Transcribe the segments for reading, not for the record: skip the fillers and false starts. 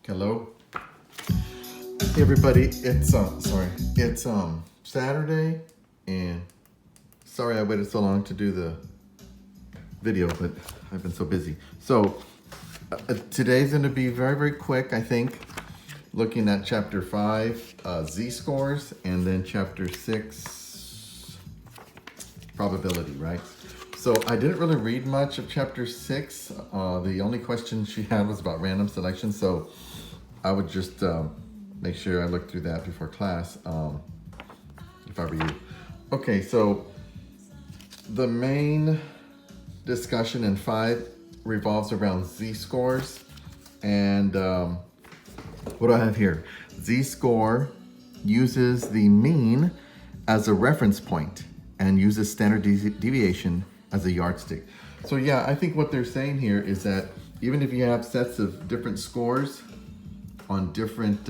Hello. Hey everybody, it's Saturday, and sorry I waited so long to do the video, but I've been so busy. So today's going to be very, very quick, I think, looking at chapter 5, z-scores, and then chapter 6, probability, right? So I didn't really read much of chapter 6. The only question she had was about random selection, so I would just make sure I look through that before class, if I were you. Okay, so the main discussion in 5 revolves around z-scores, and what do I have here? Z-score uses the mean as a reference point and uses standard deviation as a yardstick. So yeah, I think what they're saying here is that even if you have sets of different scores on different,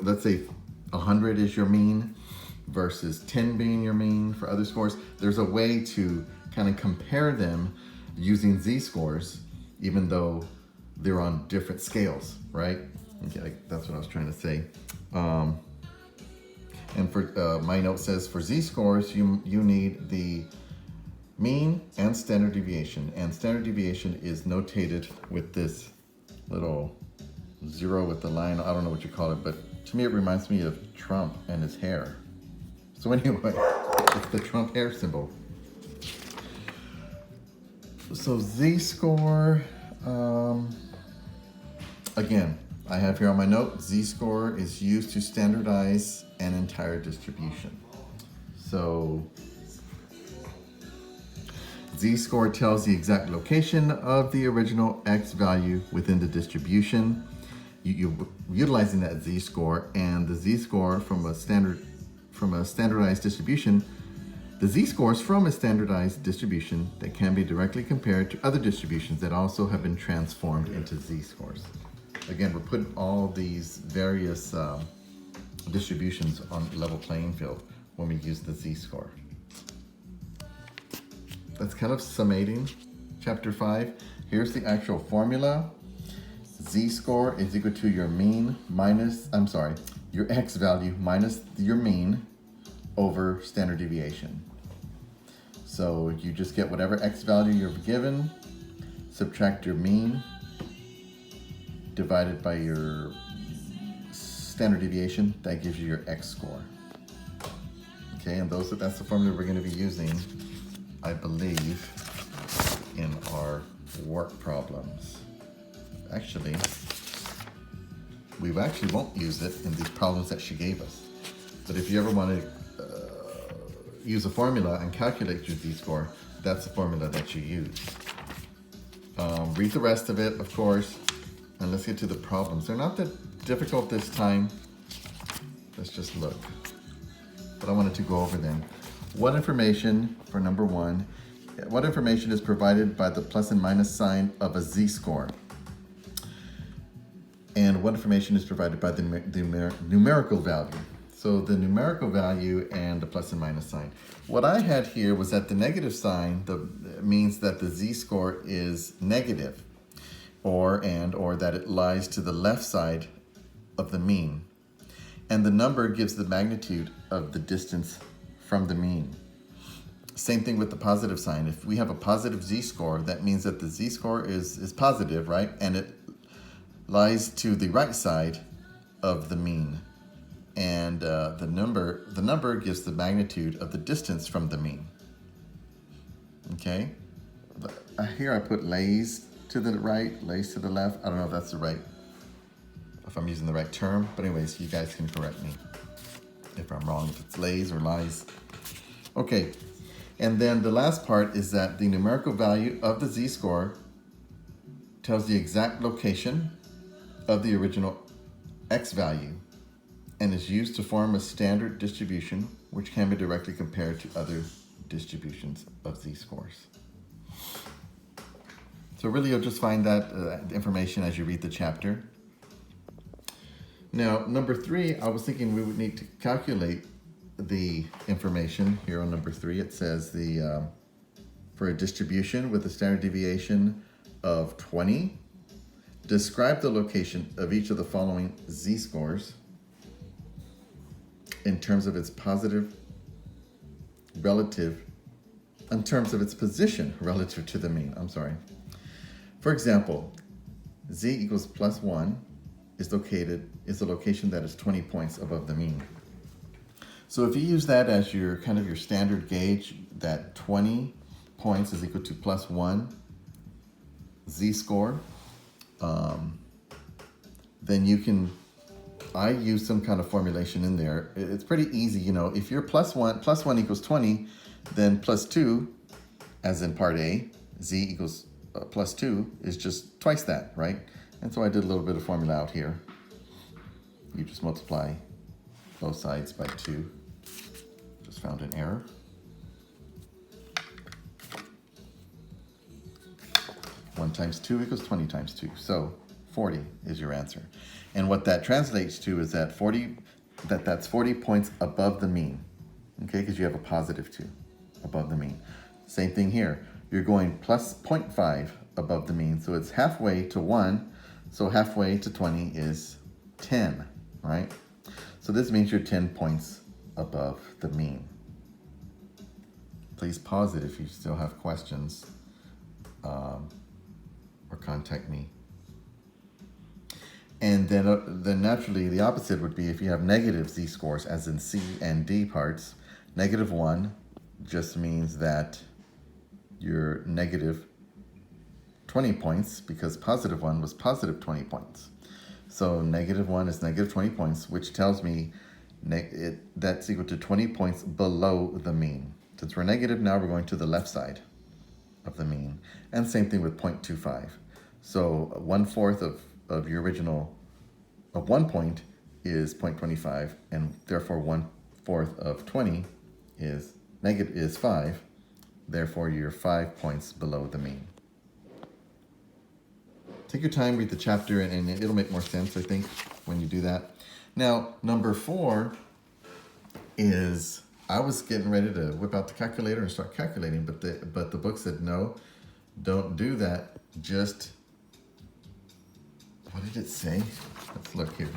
let's say 100 is your mean versus 10 being your mean for other scores, there's a way to kind of compare them using z-scores, even though they're on different scales, right? Okay, that's what I was trying to say. And for my note says for z-scores, you need the mean and standard deviation. And standard deviation is notated with this little 0 with the line. I don't know what you call it, but to me it reminds me of Trump and his hair. So anyway, it's the Trump hair symbol. So z-score, again, I have here on my note, z-score is used to standardize an entire distribution. So z-score tells the exact location of the original x value within the distribution. You're utilizing that z-score, and the z-score from a standardized distribution, the z-scores from a standardized distribution that can be directly compared to other distributions that also have been transformed into z-scores. Again, we're putting all these various distributions on level playing field when we use the z-score. That's kind of summating chapter 5. Here's the actual formula. Z-score is equal to your mean minus, your x value minus your mean over standard deviation. So you just get whatever x value you're given, subtract your mean, divided by your standard deviation, that gives you your x score. Okay, and that's the formula we're going to be using, I believe, in our work problems. Actually, we won't use it in these problems that she gave us. But if you ever want to use a formula and calculate your z-score, that's the formula that you use. Read the rest of it, of course, and let's get to the problems. They're not that difficult this time. Let's just look. But I wanted to go over them. What information, for number 1, what information is provided by the plus and minus sign of a z-score? And what information is provided by the numerical value? So the numerical value and the plus and minus sign. What I had here was that the negative sign means that the z-score is negative, or that it lies to the left side of the mean. And the number gives the magnitude of the distance from the mean. Same thing with the positive sign. If we have a positive z-score, that means that the z-score is positive, right? And it lies to the right side of the mean. And the number gives the magnitude of the distance from the mean. Okay? Here I put lays to the right, lays to the left. I don't know if that's if I'm using the right term, but anyways, you guys can correct me if I'm wrong, if it's lays or lies. Okay, and then the last part is that the numerical value of the z-score tells the exact location of the original x value and is used to form a standard distribution which can be directly compared to other distributions of z-scores. So really you'll just find that information as you read the chapter. Now, number 3, I was thinking we would need to calculate the information. Here on number 3, it says for a distribution with a standard deviation of 20. Describe the location of each of the following z-scores in terms of its position relative to the mean. I'm sorry. For example, z equals plus 1 is the location that is 20 points above the mean. So if you use that as your kind of your standard gauge, that 20 points is equal to plus 1 z-score, then you can, I use some kind of formulation in there. It's pretty easy, you know, if you're plus 1 equals 20, then plus 2, as in part A, z equals plus 2 is just twice that, right? And so I did a little bit of formula out here. You just multiply both sides by 2. Just found an error. One times 2 equals 20 times 2. So 40 is your answer. And what that translates to is that that's 40 points above the mean. Okay, because you have a positive 2 above the mean. Same thing here. You're going plus 0.5 above the mean. So it's halfway to 1. So halfway to 20 is 10, right? So this means you're 10 points above the mean. Please pause it if you still have questions, or contact me. And then naturally the opposite would be if you have negative z-scores, as in C and D parts. Negative 1 just means that you're negative 20 points, because positive 1 was positive 20 points. So negative 1 is negative 20 points, which tells me that's equal to 20 points below the mean. Since we're negative now, we're going to the left side of the mean. And same thing with 0.25. So 1/4 of your original, of 1 point is 0.25, and therefore 1/4 of 20 is 5. Therefore, you're 5 points below the mean. Take your time, read the chapter, and it'll make more sense, I think, when you do that. Now, number 4 is, I was getting ready to whip out the calculator and start calculating, but the book said, no, don't do that. Just, what did it say? Let's look here.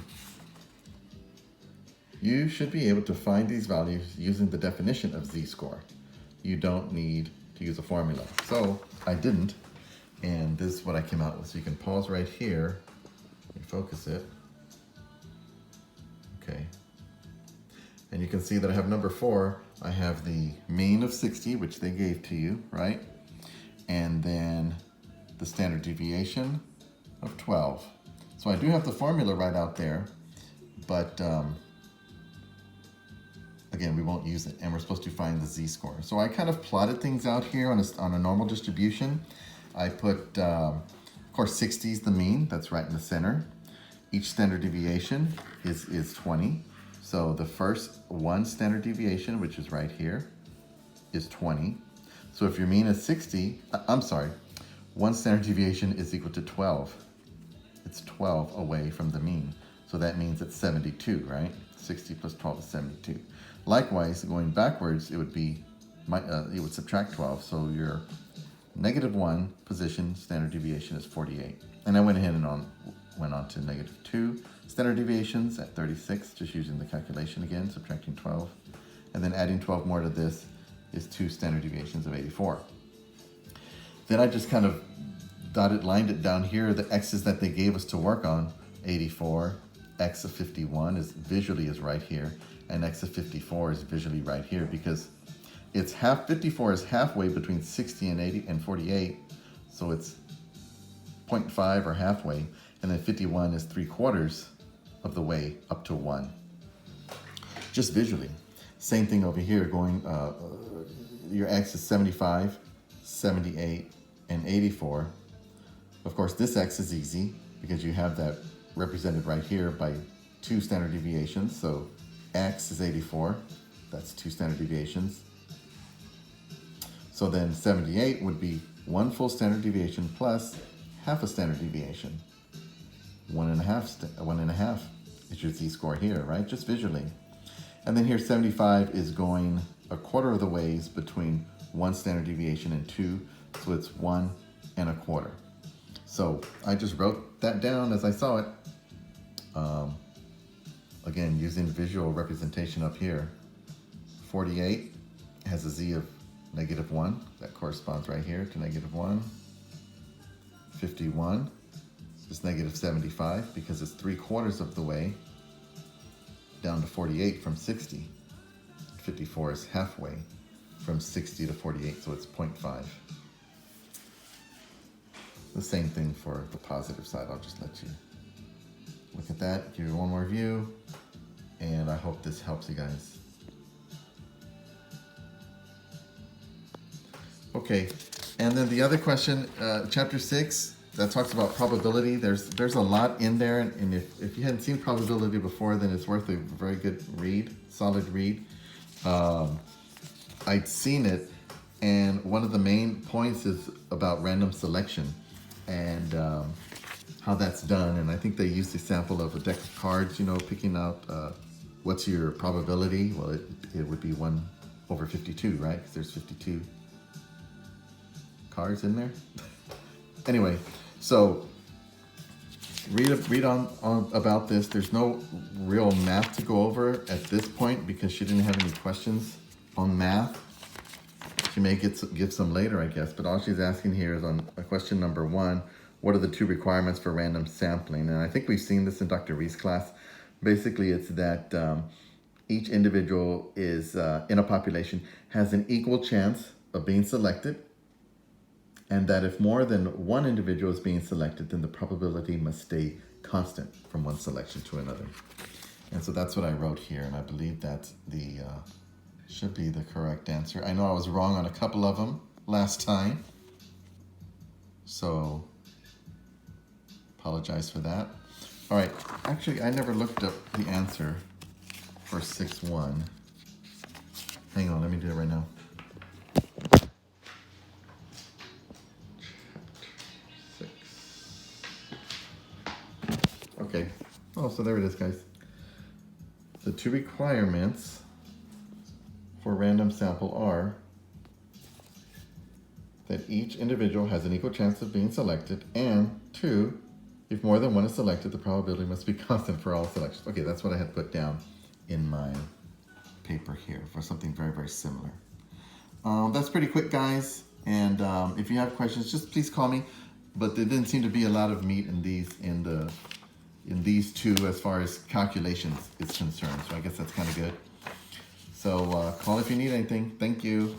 You should be able to find these values using the definition of z-score. You don't need to use a formula. So I didn't, and this is what I came out with. So you can pause right here, focus it. Okay. And you can see that I have number 4. I have the mean of 60, which they gave to you, right? And then the standard deviation of 12. So I do have the formula right out there, but again, we won't use it, and we're supposed to find the z-score. So I kind of plotted things out here on a normal distribution. I put, of course, 60 is the mean. That's right in the center. Each standard deviation is 20. So the first one standard deviation, which is right here, is 20. So if your mean is 60, one standard deviation is equal to 12. It's 12 away from the mean. So that means it's 72, right? 60 plus 12 is 72. Likewise, going backwards, it would be, it would subtract 12. So your -1 position standard deviation is 48. And I went ahead and went on to -2 standard deviations at 36, just using the calculation again, subtracting 12. And then adding 12 more to this is 2 standard deviations of 84. Then I just kind of lined it down here, the x's that they gave us to work on. 84, x of 51 is visually right here, and x of 54 is visually right here, because it's 54 is halfway between 60 and 80 and 48, so it's 0.5 or halfway, and then 51 is 3/4 of the way up to 1. Just visually. Same thing over here, going, your x is 75, 78, and 84. Of course, this x is easy because you have that represented right here by 2 standard deviations. So x is 84, that's 2 standard deviations. So then 78 would be 1 full standard deviation plus half a standard deviation. 1.5 is your z-score here, right? Just visually. And then here 75 is going 1/4 of the ways between 1 standard deviation and 2, so it's 1 1/4. So I just wrote that down as I saw it. Again, using visual representation up here. 48 has a z of -1. That corresponds right here to -1. 51 is -75 because it's 3/4 of the way down to 48 from 60. 54 is halfway from 60 to 48, so it's 0.5. The same thing for the positive side. I'll just let you look at that, give you one more view, and I hope this helps you guys. Okay, and then the other question, chapter 6, that talks about probability. There's a lot in there, and if you hadn't seen probability before, then it's worth a very good read, solid read. I'd seen it, and one of the main points is about random selection and how that's done. And I think they used the example of a deck of cards, you know, picking out what's your probability. Well, it would be 1/52, right? Because there's 52 cards in there. Anyway, so read on about this. There's no real math to go over at this point because she didn't have any questions on math. She may give some later, I guess, but all she's asking here is on question number 1, what are the 2 requirements for random sampling? And I think we've seen this in Dr. Reed's class. Basically, it's that each individual is in a population has an equal chance of being selected, and that if more than one individual is being selected, then the probability must stay constant from one selection to another. And so that's what I wrote here, and I believe that's the should be the correct answer. I know I was wrong on a couple of them last time, so apologize for that. All right, actually, I never looked up the answer for 6-1. Hang on, let me do it right now. Okay, oh, so there it is, guys. The 2 requirements for random sample are that each individual has an equal chance of being selected, and 2, if more than one is selected, the probability must be constant for all selections. Okay, that's what I had put down in my paper here for something very, very similar. That's pretty quick, guys, and if you have questions, just please call me, but there didn't seem to be a lot of meat in these 2 as far as calculations is concerned, so I guess that's kind of good. So call if you need anything. Thank you.